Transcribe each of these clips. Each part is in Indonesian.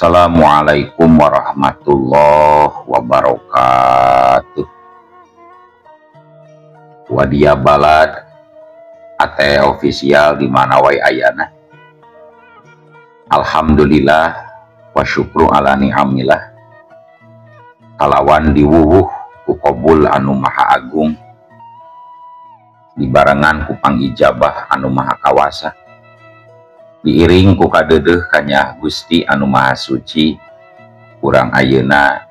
Assalamualaikum warahmatullahi wabarakatuh. Wadia balad ate ofisial di mana wae ayana. Alhamdulillah wa syukru ala ni'amillah. Kalawan diwuwuh ku qabul anu maha agung, dibarengan ku pangijabah anu maha kawasa, diiring ku kadeudeuh kanya Gusti anu maha suci. Urang ayeuna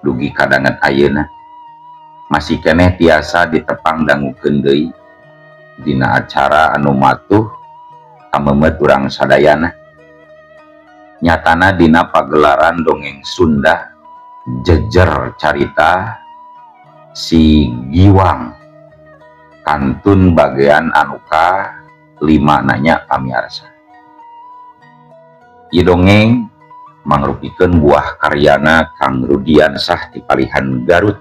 dugi kadangan ayeuna masih keneh tiasa ditepang dangukeun deui dina acara anu matuh kamemet urang sadayana. Nyatana dina pagelaran dongeng Sunda jejer carita si Giwang kantun bagian anu ka 5 nanya pamiarsa. Ieu dongeng mangrupikeun buah karyana Kang Rudiansah ti Palihan Garut.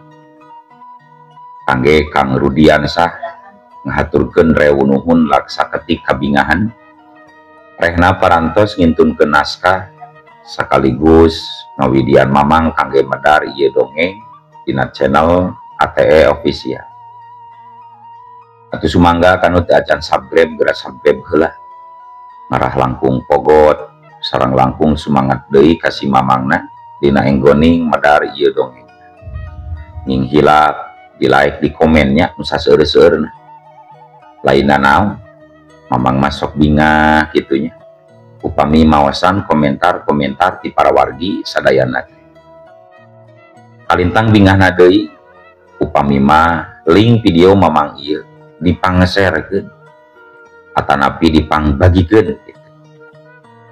Kangge Kang Rudiansah ngahaturkeun rewu nuhun laksa ketik kabingahan, rehna parantos ngintunkeun naskah sakaligus ngawidian mamang kangge medar ieu dongeng dina channel ATE Official. Atuh sumangga kanu teu acan subscribe geura subscribe heula, marah langkung pogot sareng langkung semangat deui ka si mamangna dina enggoning medar ieu dongeng. Ning hilap di like di komennya nu saseureus-seureuna. Lainna naon, mamang masuk bingah kitunya. Upami maosan komentar-komentar ti para wargi sadayana. Kalintang bingahna deui upami mah link video mamang ieu dipangserekeun atanapi dipangbagikeun gitu.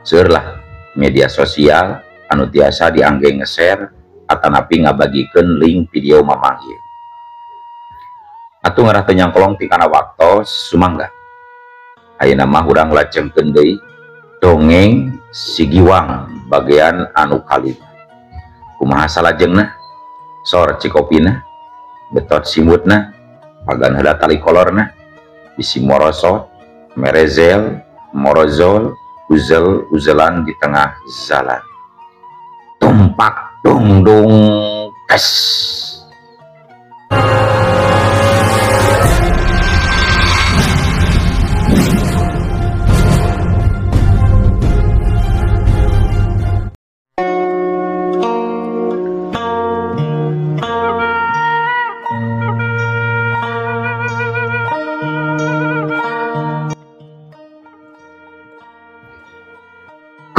Seueur lah media sosial anu tiasa diangge nge-share atanapi ngabagikeun link video mamang ieu. Atuh ngarah teu nyangkolong ti kana waktos sumangga. Ayeuna mah urang lajengkeun deui dongeng si Giwang bagian anu kalima. Kumaha salajengna? Sor cikopina, betot simutna, pagan heula tali kolorna, bisi morosot, merezel, morozol, uzel-uzelan di tengah jalan. Tumpak dung dung tes.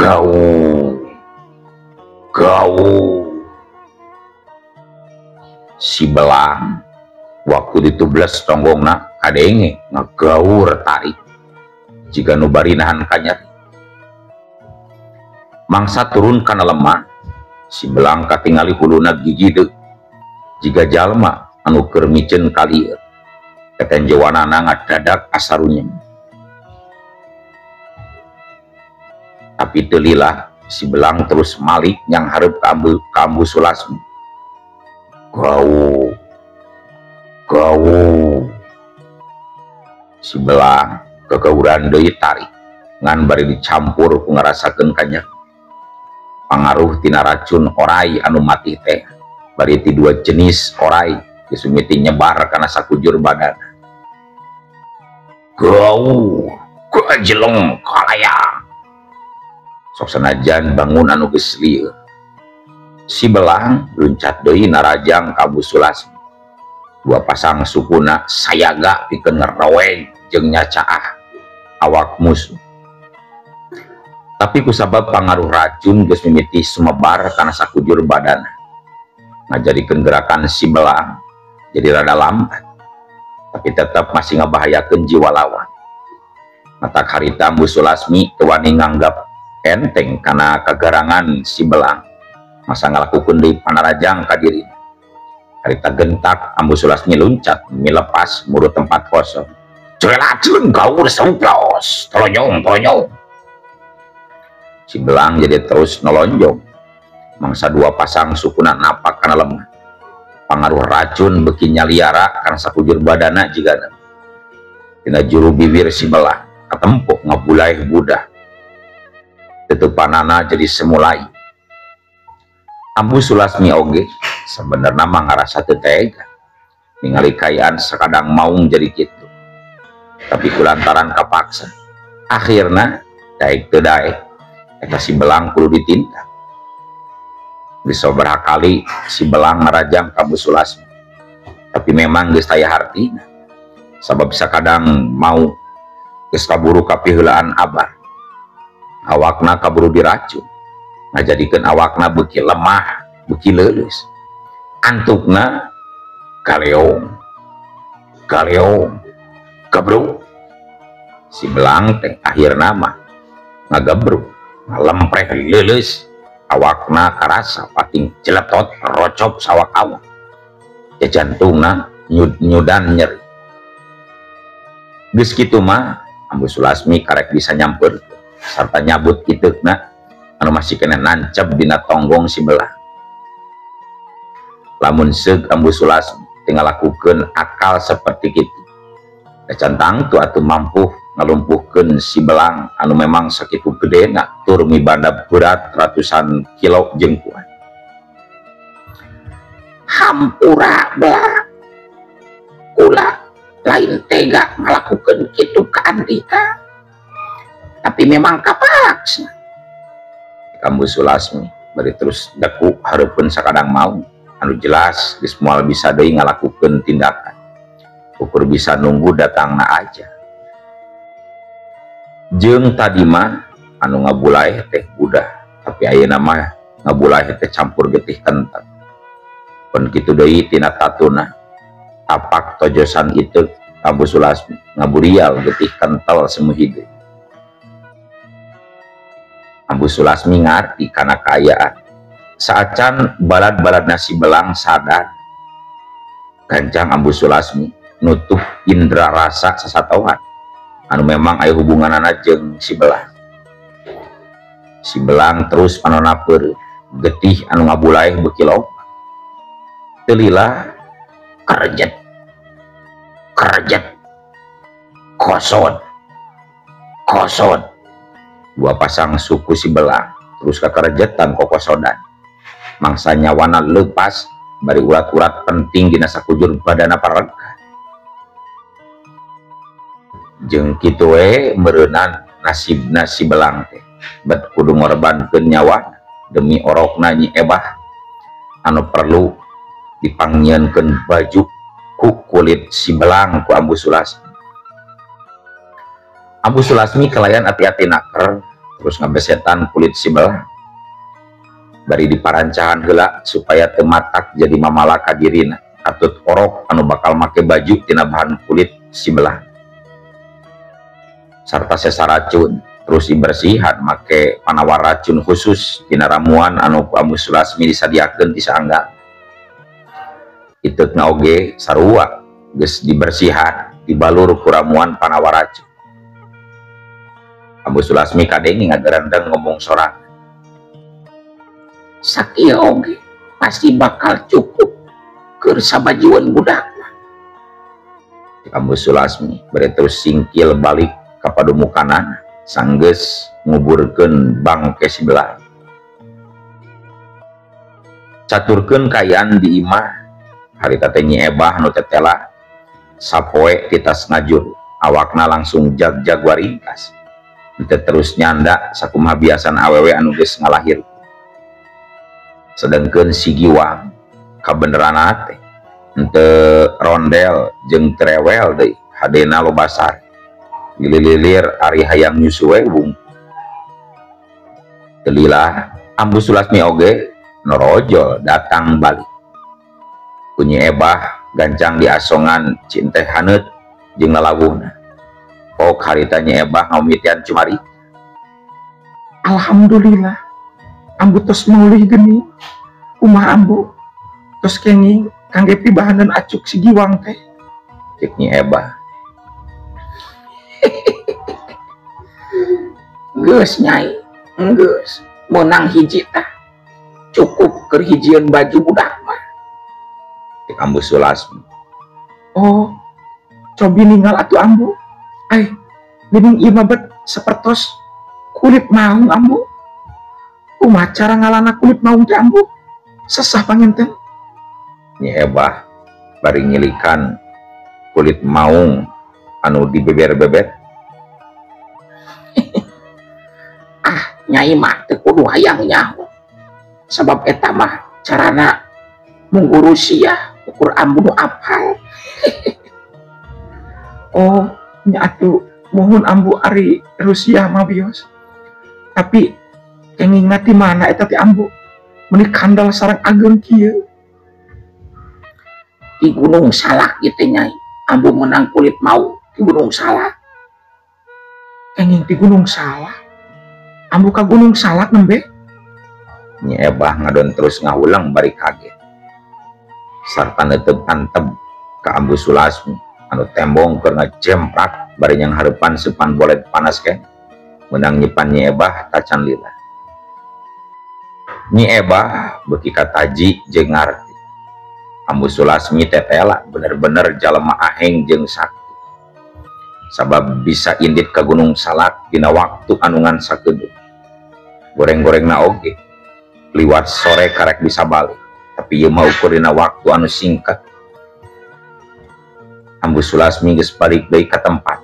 Gau si Belang waktu ditubles tonggongna kadenge ngagaur tarik jika nu bari nahan kanyar. Mangsa turun kana lemah, si Belang katingali huluna gigi deuk jiga jalma anu keur miceun kali ketenjewanana ngadadak asarunya. Tapi teu lila si Belang terus malik yang hareup ka Ambu Sulasmi. Gau si Belang kekeuran deui tarik ngan bari dicampur ku ngarasakeun kanya pangaruh tina racun orai anu mati teh bari ti 2 jenis orai geus mimiti nyebar kana sakujur badan. Gau kajeleng kalayang sok sanajan bangun anu geus lieur, si Belang luncat deui narajang ka Ambu Sulasmi. 2 pasang sukuna sayaga pikeun ngeroeng jeung nyacaah awak musuh. Tapi kusabab pangaruh racun geus mimiti sumebar kana sakujur badan, ngajadikeun gerakan si Belang jadi rada lambat, tapi tetap masih ngabahayakeun jiwa lawan. Matak harita Ambu Sulasmi teu wani nganggap enteng karena kagarangan si Belang masa ngalakukeun deui panarajang ka diri. Harita gentak Ambu Sulasmi luncat milepas muru tempat kosong. Curelaceun gaur sauplos, tolonyong. Si Belang jadi terus nolonjong. Mangsa 2 pasang sukuna napak kana lemah. Pangaruh racun beuki nyaliara kana sakujur badana jigana. Dina juru bibir si Belang katempuk ngabulai budah. Tetepanana jadi semulai Ambu Sulasmi oge sebenarnya mah ngarasa teu tega ningali kayaan sakadang maung jadi gitu, tapi kulantaran kapaksa akhirna daek teu daek eta si Belang kudu ditindak. Geus sabaraha kali si Belang ngarajang ka Ambu Sulasmi, tapi memang geus taya hartina sabab sakadang mau geus kaburu kapiheulaan abah awakna kaburu diracun ngajadikeun awakna beuki lemah beuki leuleus antukna galeong gabruk. Si Belang teh akhirna mah ngagabruk ngalempreh leuleus awakna karasa pating jeletot rocop sawak awak jantungna nyudan nyeri. Geus kitu mah Ambu Sulasmi karek bisa nyamper sarta nyabut iteukna anu masih kena nancep dina tonggong si Belang. Lamun seug Ambu Sulasmi tinggal lakukeun akal seperti kitu kacantang tu atuh mampu ngalumpuhkeun si Belang anu memang sakitu gedena tur mibanda berat ratusan kilo jeung kuat. Hampura Belang, ulah lain tega melakukan kitu ka Andika, tapi memang kapaksa. Ambu Sulasmi bari terus deku hareupeun sakadang mau anu jelas geus moal bisa deui ngalakukeun tindakan ukur bisa nunggu datangna aja. Jeung tadi mah anu ngabulaeh teh budah, tapi ayeuna mah ngabulaeh teh campur getih kental. Pun kitu deui tina tatuna tapak tojosan itu Ambu Sulasmi ngaburial getih kental semuhide. Ambu Sulasmi ngarti kana kaayaan saacan balad-balad nasi Belang sadar gancang Ambu Sulasmi nutup indra rasa sasatoan anu memang aya hubunganana jeung si Belang. Si Belang terus panonaper getih anu ngabulaeh beuki loba teu lila karejet kosod dua pasang suku si Belang terus kakarejetan kokosodan mangsa nyawana lepas bari urat-urat penting dina sakujur badana parega. Jeung kitu we meureunna nasibna si Belang teh bet kudu ngorbankeun nyawana demi orokna Nyi Ebah anu perlu dipanggieunkeun baju ku kulit si Belang ku Ambu Sulasmi. Ambu Sulasmi kelayan hati-hati naker terus ngabesetan kulit si Belang bari diparancahan heula supaya teu matak jadi mamala ka dirina atut orok anu bakal make baju tina bahan kulit si Belang sarta sesa racun terus dibersihan make panawar racun khusus tina ramuan anu ku Ambu Sulasmi disadiakeun ti saangga. Iteukna oge sarua geus dibersihan dibalur ku ramuan panawar racun. Ambu Sulasmi kadenge ngagerendeng ngomong sorangan, sakieu oge pasti bakal cukup keur sabajuan budak. Ambu Sulasmi bari terus singkil balik ka padumukanana sanggeus nguburkeun bangke si Belang. Caturkeun kayaan di imah harita teh Nyi Ebah nu tetela sapoe titas ngajur awakna langsung jag-jag waringkas henteu terus nyanda sakumaha biasan awewe anu geus ngalahir. Sedengkeun si Giwang kabeneranna teh henteu rondel jeung trewel deui hadena loba sari dililir ari hayang nyusu we bung. Teu lila Ambu Sulasmi oge norojol datang balik ku Nyi Ebah gancang diasongan cinteh haneut jeung lalawuhna. Pok harita Nyi Ebah ngaumitian cumari, alhamdulillah Ambu tos meulih geni kumaha Ambu tos kenging kangge pibahaneun acuk si Giwang teh cek Nyi Ebah. Geus Nyai geus meunang hiji tah cukup keur hijieun baju budak mah. Cek Ambu Sulasmi, oh cobi ninggal atuh Ambu, geuning ieu mah bet sapertos kulit maung Ambu. Kumaha cara ngalana kulit maung teh Ambu? Sesah panginten. Nyi Ebah bari nyilikan kulit maung anu dibeber-beber. Ah, Nyai mah teu kudu hayang nyaho. Sebab eta mah carana mengguru sia ukur ambu nu apal. Oh, nya atuh mohon ambu ari Rusia mah bios. Tapi kenging ti mana eta ti ambu? Meni kandal sareng ageng kieu. Di Gunung Salak gitu Nyai. Ambu menang kulit mau di Gunung Salak. Kenging di Gunung Salak. Ambu ka Gunung Salak nembe. Nyi Ebah ngadon terus ngaulang bari kaget. Sarta neuteup antep ka Ambu Sulasmi anu tembong keur ngajemprak bari nyang hareupan sepan bolet panas ke. Menang nyipan Nyi Ebah tacan lila. Nyi Ebah beuki kataji jeung ngarti. Ambu Sulasmi tetela bener-bener jalema aheng jeung sakti. Sabab bisa indit ke Gunung Salak dina waktu anungan sakedeuk. Goreng-gorengna oge liwat sore karek bisa balik, tapi ieu mah ukur dina waktu anu singkat. Ambu Sulasmi geus balik deui ka tempat.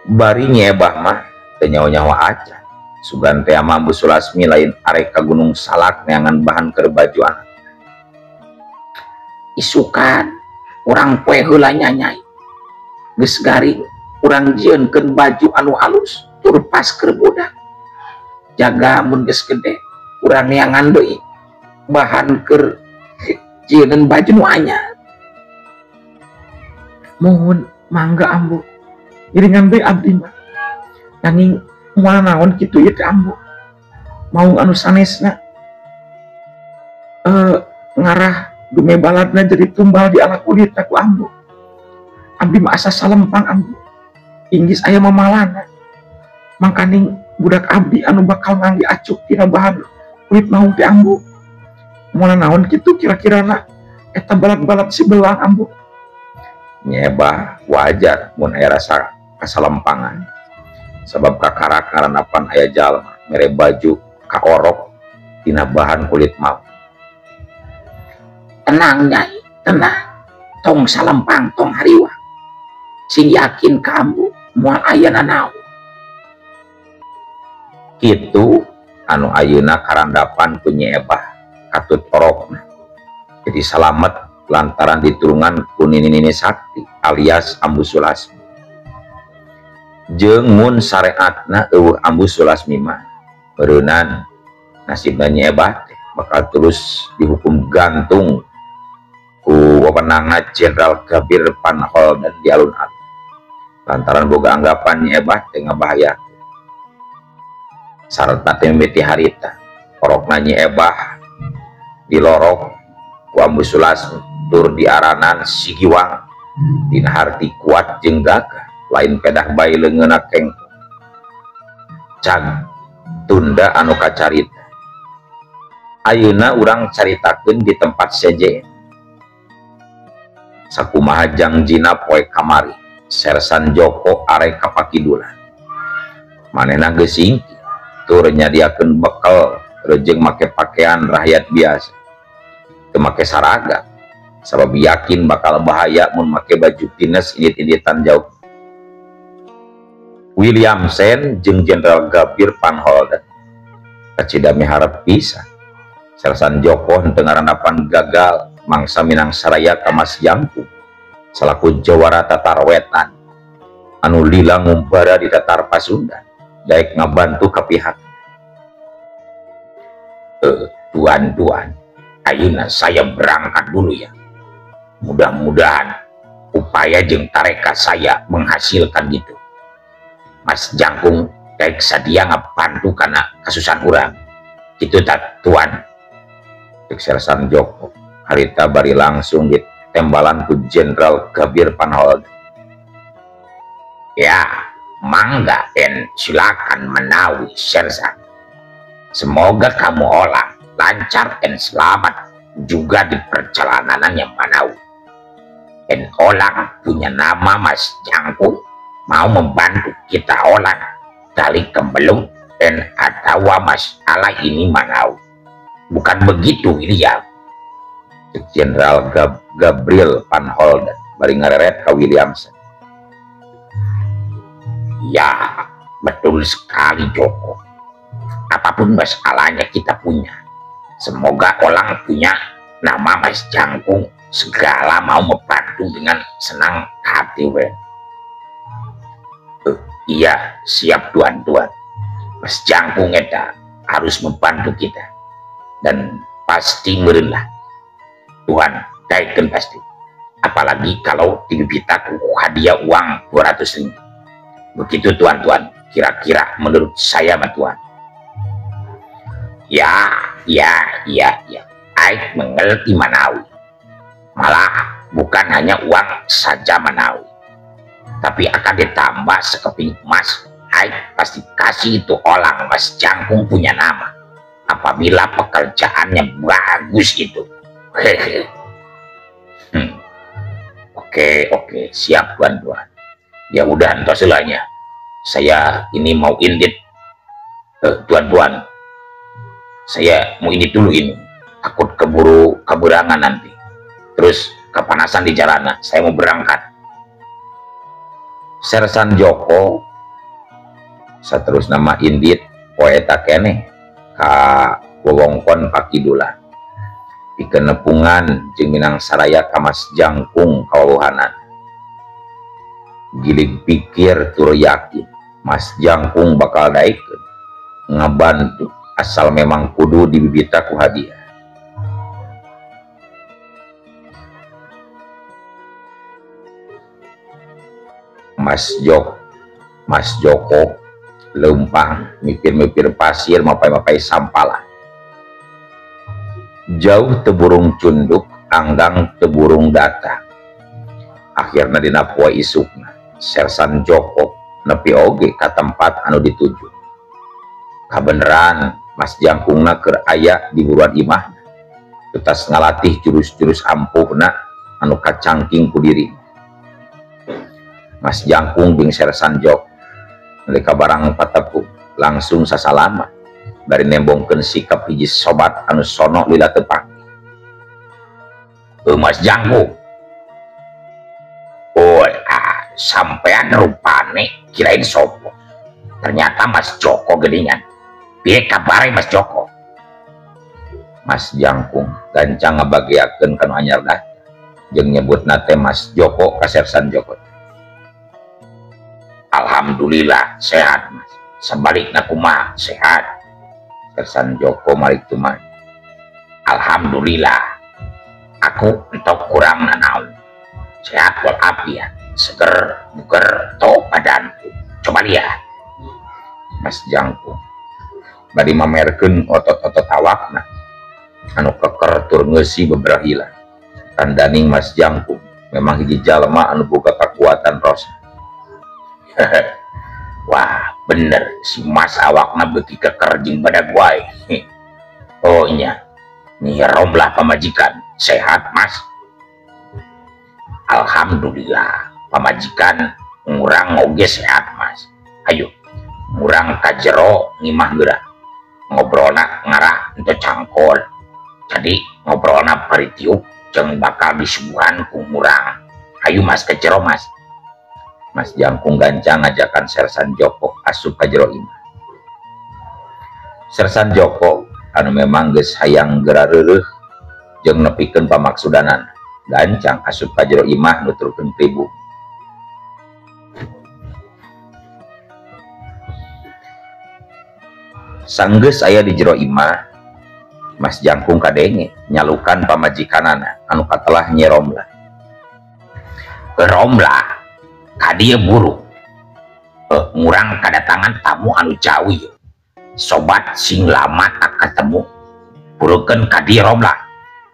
Bari Nyi Ebah mah teu nyawa-nyawa acan. Sugan teh Ambu Sulasmi lain arek ka Gunung Salak neangan bahan keur baju anak. Isukan urang poe heula Nyai. Geus garing urang jieunkeun baju anu alus tur pas keur budak. Jaga mun geus gede urang neangan deui bahan keur jieun baju nu anyar. Mohon mangga ambu iringan deui abdi mah. Nanging moal naon kitu ieu teh ambu? Mau anu sanesna ngarah dume baladna jadi tumbal di ala kulit aku ambu. Abdi mah asa salempang ambu. Inggis aya mamalana. Mangkaning budak abdi anu bakal ngangge acuk tina bahan kulit maung teh ambu. Moal naon kitu kira-kirana eta balad-balad si belang ambu. Nyi Ebah wajar mun aya rasa kasalempangan. Sebab kakarak ngaranapan aya jalma mere baju kaorok tina bahan kulit maung. Tenang Nyai, tenang. Tong salempang, tong hariwa. Sing yakin kamu moal ayeuna naon. Kitu anu ayeuna karandapan ku Nyi Ebah katut orokna. Jadi salamet lantaran diturungan ku Nini Sakti alias Ambu Sulasmi. Jeung mun sareatna eueuh Ambu Sulasmi mah beureunan nasibna Nyi Ebah teh bakal terus dihukum gantung ku wewenangna Jenderal Gabir Panholden di alun-alun. Lantaran boga anggapan Nyi Ebah teh ngabahayakeun. Sarta teh mimiti harita orokna Nyi Ebah dilorok ku Ambu Sulasmi tur diaranan Sigiwang dina harti kuat jeung gagah lain pedah bae leungeunna kengkong. Cag tunda anu kacarita. Ayeuna urang caritakeun di tempat seje. Sakumaha jangjina poe kamari Sersan Joko arek kapakidulan. Manehna geus singkih tur nyadiakeun bekal reujeng make pakaian rakyat biasa. Teu make saragam sabab yakin bakal bahaya mun make baju dinas indit-inditan jauh. William Sen jeung Jenderal Gabir Panholden kacida miharep pisan. Sersan Joko henteu ngarandapan gagal mangsa Minang Saraya ka Mas Jangkung salaku jawara Tatar Wetan anu lila ngumpara di Tatar Pasundan daek ngabantu ka pihak. Tuan-tuan, ayeuna saya berangkat dulu ya. Mudah-mudahan upaya jeung tareka saya menghasilkan gitu. Mas Jangkung daek sadia ngabantu kana kasusan urang. Kitu tak tuan. Cek Sersan Joko harita bari langsung ditembalan ku Jenderal Gabir Panholden. Ya, mangga dan silakan menawi Sersan. Semoga kamu olah lancar dan selamat juga di perjalanannya Manawi. Dan Olang punya nama Mas Jangkung mau membantu kita Olang dari Kembelung dan atau masalah ini Manawi. Bukan begitu, William. Jenderal Gabriel Van Holden bari ngareret ke Williamson. Ya, betul sekali Joko. Apapun masalahnya kita punya. Semoga orang punya nama Mas Jangkung segala mau membantu dengan senang hati. Iya, siap tuan-tuan. Mas Jangkung eta harus membantu kita. Dan pasti merenlah. Tuhan, kaitan pasti. Apalagi kalau dibita hadiah uang 200.000. Begitu tuan-tuan, kira-kira menurut saya Mbak Tuan. Ya. Aik mengerti Manawi. Malah bukan hanya uang saja Manawi. Tapi akan ditambah sekeping emas. Aik pasti kasih itu orang Mas Jangkung punya nama. Apabila pekerjaannya bagus itu. Hehe. Oke, siap tuan-tuan. Ya udah entos selanya. Saya ini mau indit. Tuan-tuan. Saya mau indit dulu ini. Takut keburu keberangan nanti. Terus kepanasan di jalanan. Saya mau berangkat. Sersan Joko. Saterus nama indit poeta kene ka wewengkon Pakidulan. Pikeun nepungan jeung Minang Saraya ka Mas Jangkung kawuhanan. Gilig pikir tur yakin Mas Jangkung bakal daikeun ngabantu asal memang kudu dibibita ku hadiah. Mas Joko leumpang mipir-mipir pasir mapai-mapai sampalan. Jauh teburung cunduk, anggang teburung data. Akhirna dina poe isukna, Sersan Joko nepi oge ka tempat anu dituju. Kabeneran Mas Jangkungna keur aya di buruan imahna. Tutas ngalatih jurus-jurus ampuhna anu kacangking ku diri. Mas Jangkung jeung Sersan Joko mereka barang patepung langsung sasalama. Bari nembongkeun sikap hiji sobat anu sono lila tepang. Mas Jangkung. Sampean rupane kirain sopo. Ternyata Mas Joko geningan. Piye kabare Mas Joko? Mas Jangkung gancang ngabagiakeun kanu anyar dah. Jeung nyebutna teh Mas Joko ka Sersan Joko. Alhamdulillah sehat Mas. Sebalikna kumaha sehat. Sersan Joko malik tuman. Alhamdulillah. Aku entok kurang nanaon. Sehat walafiat. Seger, buger, toh badanku. Coba lihat. Mas Jangkung. Bari mamerkeun otot-otot awakna. Anu keker tur ngeusi beberapa. Tandaning Mas Jangkung memang hiji jalma anu boga kekuatan rosa. Wah, bener si Mas awakna beuki keker jeung badag wae. Oh iya. Nyi Romlah pamajikan, sehat Mas? Alhamdulillah, pamajikan ngurang oge sehat Mas. Ayo, ngurang ka jero ngimah geura. Ngobrolna ngarah ento cangkol. Jadi ngobrolna paritiuk jeung bakal disuguhan ku ngurang. Ayo Mas ke jero Mas. Mas Jangkung gancang ngajakan Sersan Joko asup ka jero imah. Sersan Joko anu memang geus hayang geurareureuh jeung nepikeun pamaksudanan gancang asup ka jero imah nuturkeun pribumi. Sanggeus aya di jero imah, Mas Jangkung kadenge nyalukan pamajikanana anu katelah Nyi Romlah. Romlah, kadieu buru. Ngurang kadatangan tamu anu jawi. Sobat sing lama tak ketemu. Burukeun ka dieu Romlah.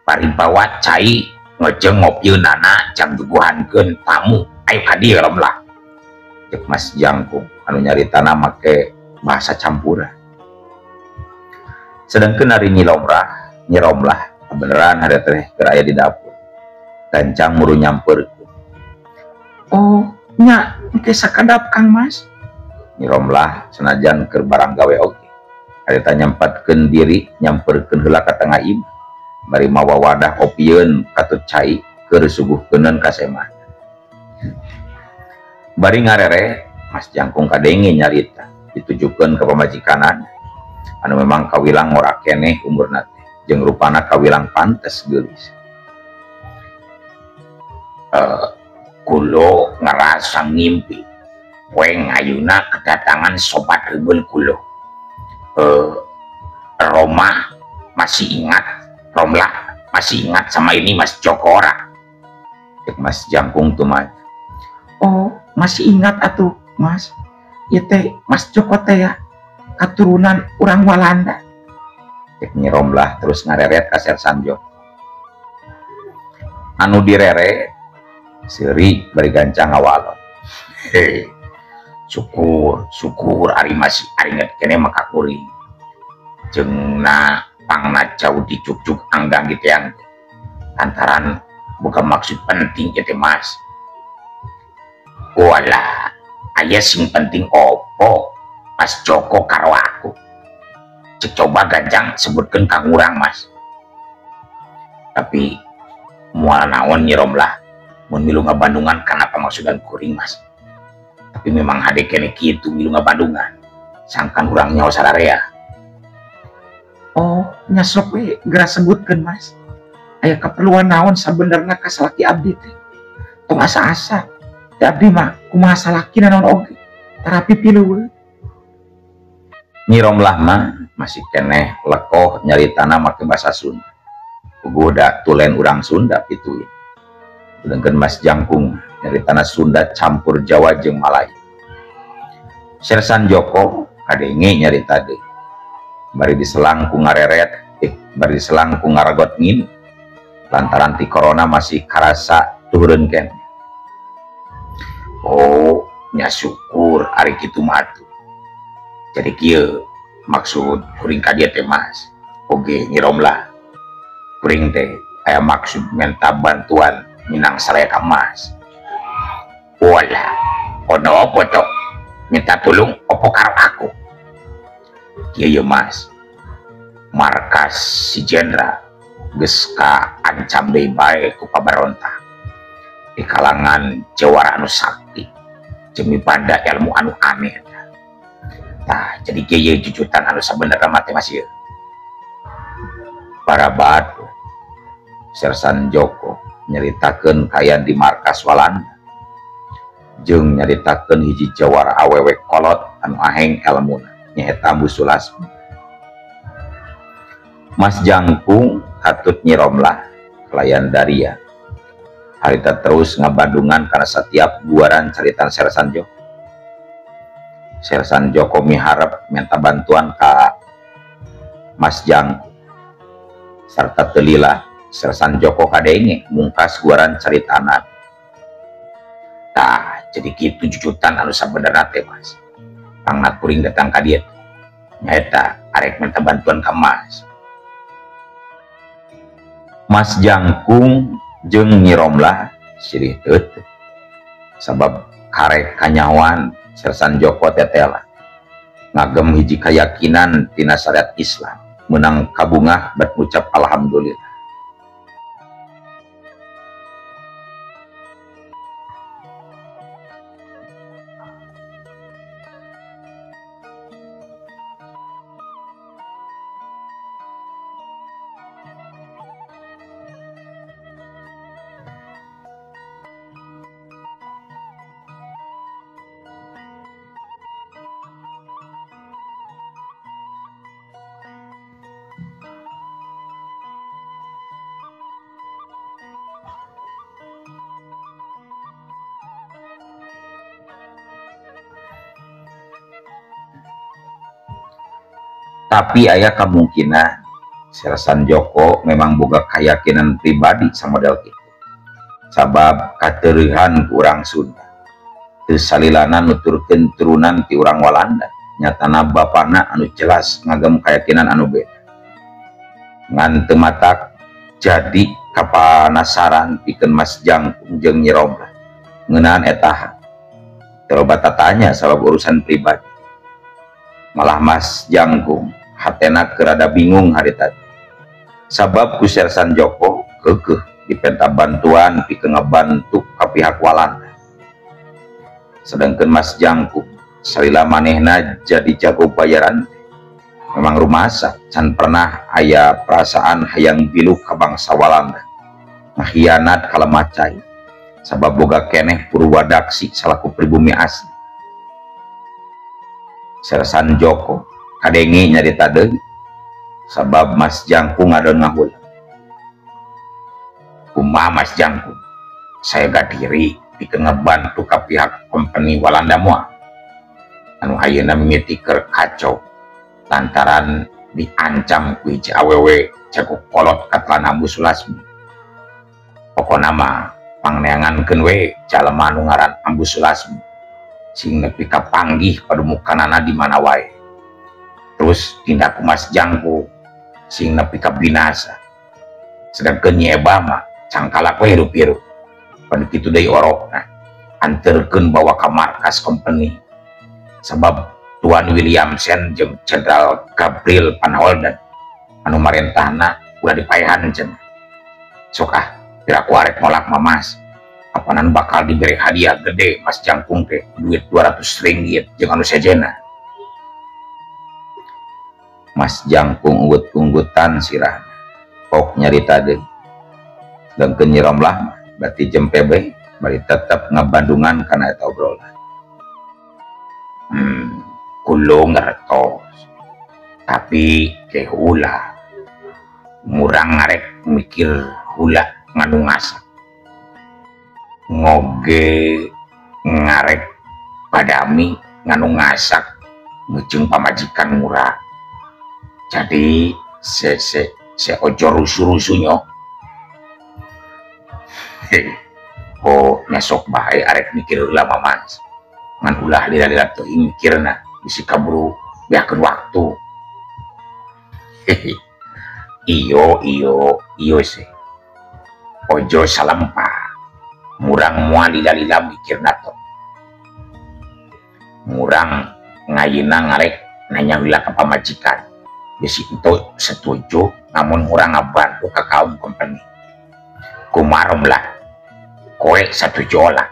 Bari bawa cai ngejeng ngopieunana jang juguhankeun tamu. Ayo ka dieu Romlah. Cek Mas Jangkung anu nyaritana make bahasa campuran. Sedangkan hari Nyi Romlah beneran ada teh keraya di dapur. Gancang muru nyamperkeun. Oh, nya engke sakadap Kang Mas. Nyi Romlah senajan keur barang gawe oge. harita nyempatkeun diri nyamperkeun heula ka tengah imah bari mawa wadah opieun katut cai keur suguhkeuneun ka Semah. Bari ngarere Mas Jangkung kadenge nyarita ditujukeun ke pamajikanan anu memang kawilang ora keneh umurna teh jeung rupana kawilang pantes geulis. Kulo ngerasa ngimpi weng ayuna kedatangan sobat heubeul kulo. Roma masih ingat, Romla masih ingat sama ini Mas Joko ora? Cek Mas Jangkung tuh mah. Oh, masih ingat atuh, Mas. Ya teh, Mas Joko teh ya katurunan orang Walanda. Cek Nyi Romlah terus ngareret ka Sersan Joko. Anu direre seuri bari gancang awalon. Hei, syukur ari masih ari inget kene maka kuring. Jeung pangna jauh dicuk-cuk anggang gitu yang lantaran bukan maksud penting gitu Mas. Wala aya sing penting opo Mas Joko karo aku. Cek coba Ganjang sebutkan kang urang Mas. Tapi mual naon Nyi Romlah mun milu ngabandungan karena pamaksudkan kuring Mas. Tapi memang hade kene kitu milu ngabandungan sangkan urang nyawa sararea. Oh nyasok we geura sebutkeun Mas. Aya kaperluan naon sabenerna ka salaki abdi teh. Tong asa-asa. Teh abdi mah kumaha salaki naon oge. Terapi pilu we. Nyi Romlah mah masih keneh lekoh nyaritana make basa Sunda. Udah tulen urang Sunda pituin. Sedangkan Mas Jangkung nyaritana Sunda campur Jawa jeung Malaya. Sersan Joko kadenge nyarita deui. Bari diselang ku ngareret, bari diselang ku ngaragot ngin. Lantaran ti corona masih karasa turun ken. Oh, nya syukur ari kitu mah atuh. Jadi kieu maksud kuring ka dieu teh Mas. Oge Nyi Romlah. Kuring teh aya maksud minta bantuan minang saraya ka Mas. Wala, ono opo to? Minta tolong opo karo aku? Kieu Mas. Markas si Jenderal geus ka ancam deui bae ku pabarontak. Di kalangan jawara anu sakti, jeung mibanda ilmu anu aneh. Tah, jadi kieu jujutan anu sabenerna mah teh Mas ieu. Para batu Sersan Joko nyaritakeun kayan di markas Walanda jeung nyaritakeun hiji jawara awewe kolot anu aheng elmuna nyaeta Mbu Sulasmi. Mas Jangkung katut Nyi Romlah kelayan daria harita terus ngabandungan karena setiap buaran caritan Sersan Joko. Sersan Joko miharep minta bantuan ka Mas Jangkung sarta telilah Sersan Joko kadenge mungkas guaran caritana. Tah, jadi kitu jujutan anu sabenerna teh Mas. Pangna kuring datang ka dieu nyaeta arek minta bantuan ka Mas. Mas Jangkung jeung Nyi Romlah silih teuteut. Sabab karek kanyawan Sersan Joko tetela ngagem hiji keyakinan tina syariat Islam menang kabungah berucap alhamdulillah. Tapi aya kemungkinan Sersan Joko memang boga keyakinan pribadi sama model itu. Sabab kateurihan urang Sunda. Teu salilana nuturkeun turunan ti urang Walanda. Nyatana bapana anu jelas ngagem keyakinan anu beda. Ngan teu matak jadi kapanasaran pikeun Mas Jangkung jeung Nyi Romlah ngeunaan eta terloba tatanya sabab urusan pribadi. Malah Mas Jangkung hatena kerada bingung hari tadi sabab ku Sersan Joko kekeh dipenta bantuan pikeun ngabantu ka pihak Walanda. Sedangkan Mas Jangkung salila manehna jadi jago bayaran memang rumasa can pernah aya perasaan hayang bilu ka bangsa Walanda ngakhianat kalemacai sabab boga keneh Purwadaksi salaku pribumi asli. Sersan Joko kadengi nyarita deui sabab Mas Jangkung ada ngahul. Kumaha Mas Jangkung, saya gak diri pikeun ngebantu ka pihak company Walanda moal anu ayeuna mimiti keur kacau lantaran diancam ku hiji awewe jago kolot katelan Ambu Sulasmi. Pokona mah pangneangankeun we jalema anu ngaran Ambu Sulasmi sing nepi ka panggih padumukanana di mana wae. Terus tindak Mas Jangkung sing nepi ka binasa. Sedangkeun Nyeba mah cangkalak we hirup-hirup. Pan kitu deui orokna anterkeun bawa ka markas company. Sabab Tuan Williamson jeung Jenderal Gabriel Van Holden anu marentahna udah dipaehan cenah. Sok piraku arek nolak mah Mas. Apanan bakal diberi hadiah gede Mas Jangkung teh duit 200 ringgit jeung anu sejena. Mas Jangkung unggut-unggutan sirahna kok nyarita deui. Dan kenyiromlah berarti jempe bae bari tetep ngabandungan kana eta obrolan. Kulo ngertos tapi ke hula murang ngarek mikir hula nganu ngasak ngoge ngarek padami nganu ngasak ngejeng pamajikan murah jadi se ojo rusu-rusunya oh nyesok bae arek mikir lama Mas ngan ulah lila-lila tuh mikirna bisi kaburu biarkan waktu. iyo sih ojo salempa murang mua lila-lila mikirna tuh murang ngayina ngarek nanya lila ke pamajikan bisi itu setuju namun murang ngabantu ke kaum company kumarom lah kowe setuju lah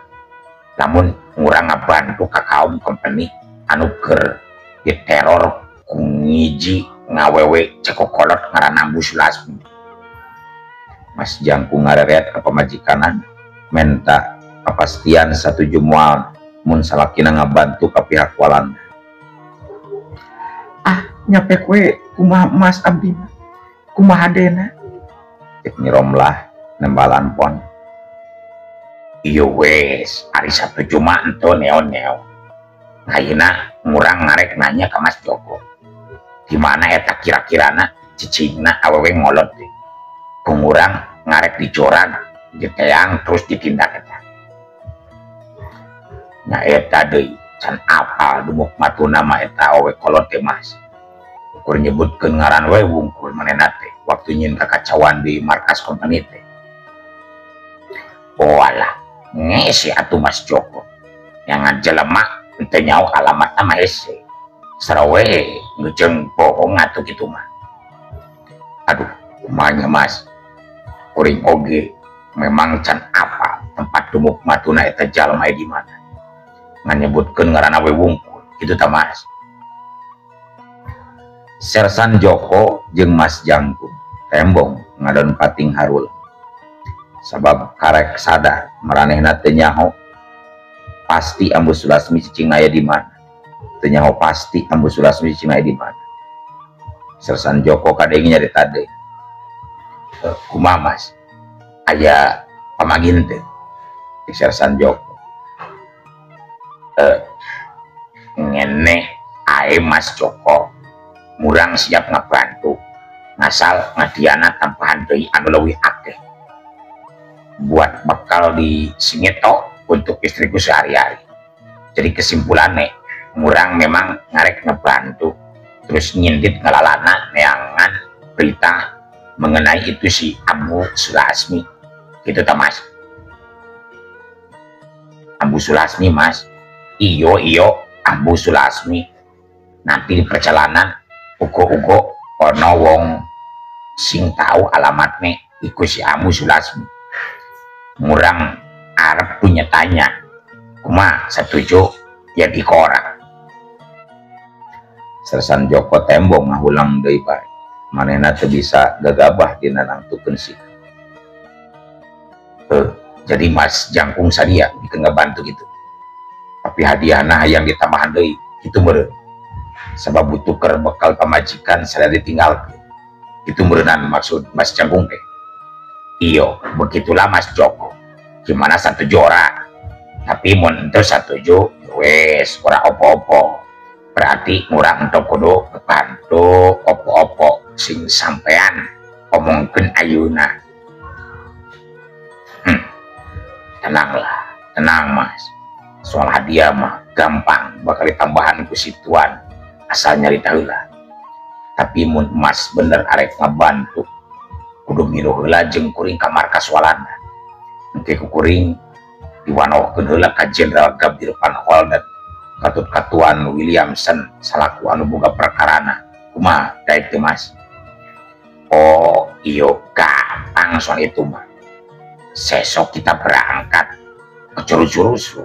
namun murang ngabantu ke kaum company anu keur diteror ku ngiji ngawewe cekokolot ngaran Ambu Sulasmi. Mas Jangkung ngareret ke pamajikanan menta kepastian satuju moal mun salakina ngabantu ke pihak Walanda. Nyape kue kumaha Mas abdi kumaha dena cek nyiromlah nembalan pon. Iyo wes ari satuju mah ento neo-neo ayeuna murang ngarek nanya ke Mas Joko di mana eta kira-kirana cicingna awewe ngolot deh kumurang ngarek dicoran diteang terus ditindak eta nya eta deui can apal dumuk matuna mah eta awewe kolot teh Mas ukur nyebutkeun ngaran we wungkul manehna teh waktu nyin kakacauan di markas company teh. Oh alah ngesi atuh Mas Joko yang jelema teu nyaho alamatna mah hese sarawe ngejeng bohong atuh kitu mah. Aduh kumanya Mas kuring oge memang can apa tempat dumuk matuna eta jalma di mana nganyebutkeun ngaranna we wungkul kitu tah Mas. Sersan Joko jeung Mas Jangkung tembong ngadon pating harul sabab karek sadar maranehna teu nyaho pasti Ambu Sulasmi cicing aya di mana. Teu nyaho pasti Ambu Sulasmi cicing aya di mana. Sersan Joko kadenge nyarita deui. Kumaha Mas? Aya pamagin teh. Sersan Joko. Ngene ae Mas Joko. Murang siap ngabantu. Ngasal ngadiana tampahan deui anu leuwih akeh. Buat bekal di Singeto untuk istriku sehari-hari. Jadi kesimpulannya murang memang ngarek ngebantu terus nyindit ngalalana neangan berita mengenai itu si Ambu Sulasmi gitu ta Mas. Ambu Sulasmi Mas iyo Ambu Sulasmi nanti di perjalanan ugo-ugo ana wong sing tahu alamatnya iku si Amu Sulasmi. Murang arep punya tanya kuma setuju ya di korak. Sersan Joko tembong ngahulang deui bae manehna teu bisa gagabah dina nangtukeun sih. Jadi Mas Jangkung sadia bikin ngebantu gitu, tapi hadiahna yang ditambahan deui itu meureun sabab butuh keur bekal pamajikan sada ditinggalkeun itu meureunnan maksud Mas Jangkung teh. Iyo begitulah Mas Joko, gimana satu jora tapi mun teu satuju wes ora opo-opo, berarti ngurang teu kudu bantu opo-opo sing sampean omongkeun ayeuna. Tenanglah, tenang Mas, soal hadiah mah gampang bakal ditambahan ku situan asal nyari heula. Tapi mun Mas bener arek ngabantu kudu milu heula jeung kuring ka markas walanda. Engke ku kuring diwanohkeun heula ka Jenderal Gabdir Panhol dan Katut-Katuan Williamson salaku anu boga perkarana. Kumaha daek teh Mas? Oh iyo gampang soal itu mah. Sesok kita berangkat ke Curug-Curusu.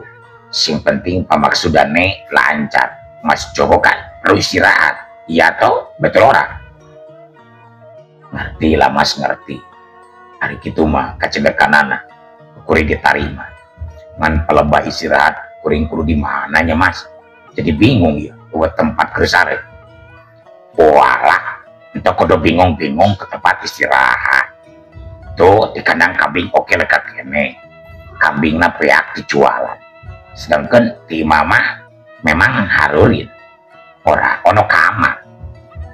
Sing penting pamaksudane lancar. Mas Joko kan perlu istirahat. Iya toh? Betul orang? Ngerti lah Mas, ngerti. Hari itu mah kacedekanana kuring ditarima. Ngan pelebah istirahat kuring kudu di mananya Mas. Jadi bingung ya buat tempat kersare. Walah, entah kudu bingung-bingung ke tempat istirahat. Tuh di kandang kambing oke lekat kene, kambingnya priak dijualan, sedangkan di mama memang harurin ora ono kamar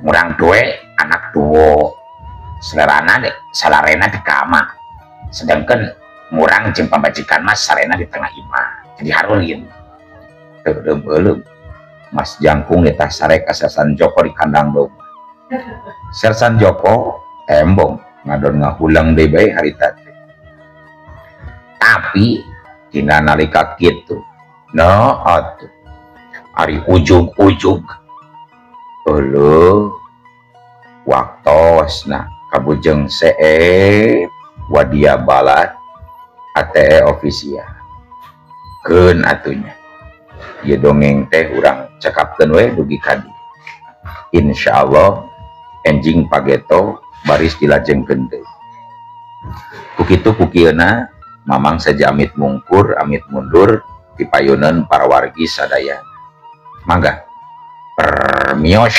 murang due anak duo selerana deh salarena di kamar, sedangkan murang jeung pambajikan mas sarena di tengah imah jadi harurin. Belum Mas Jangkung di tas sare ka Sersan Joko di kandang domba. Sersan Joko tembong ngadon ngahulang deui bae harita teh. Tapi dina nalika kitu no atuh ari ujug-ujug eueuh waktosna kabujeng seep wadia balad ATE ofisial keun atunya ieu dongeng teh urang cekapkeun we dugi ka dieu. Insyaallah enjing pageto baris dilajengkeun deui. Kukitu kukieuna mamang saja amit mungkur amit mundur dipayuneun para wargi sadaya. Mangga permios.